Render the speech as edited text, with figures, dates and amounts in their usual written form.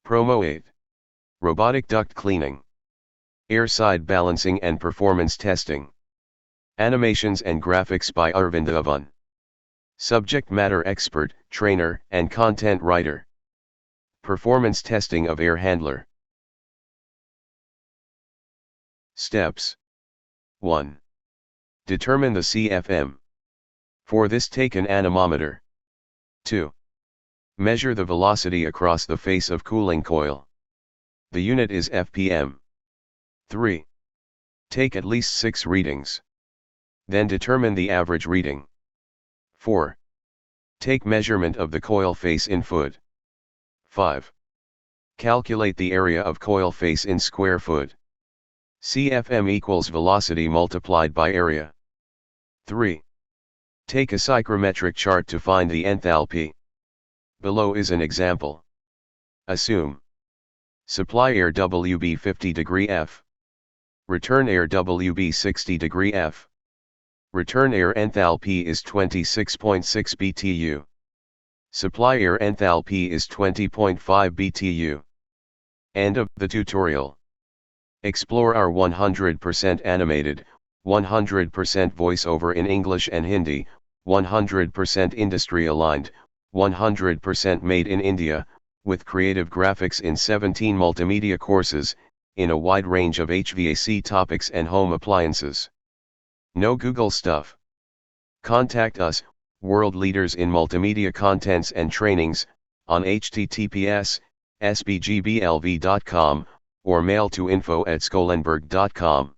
Promo 8. Robotic duct cleaning. Air side balancing and performance testing. Animations and graphics by Arvind Avan. Subject matter expert, trainer, and content writer. Performance testing of air handler. Steps. 1. Determine the CFM. For this, take an anemometer. 2. Measure the velocity across the face of cooling coil. The unit is FPM. 3. Take at least 6 readings. Then determine the average reading. 4. Take measurement of the coil face in foot. 5. Calculate the area of coil face in square foot. CFM equals velocity multiplied by area. 3. Take a psychrometric chart to find the enthalpy. Below is an example. Assume supply air WB 50 degree F. Return air WB 60 degree F. Return air enthalpy is 26.6 BTU. Supply air enthalpy is 20.5 BTU. End of the tutorial. Explore our 100% animated, 100% voiceover in English and Hindi, 100% industry aligned, 100% made in India, with creative graphics in 17 multimedia courses, in a wide range of HVAC topics and home appliances. No Google stuff. Contact us, world leaders in multimedia contents and trainings, on https://sbgblv.com, or mail to info@skolenberg.com.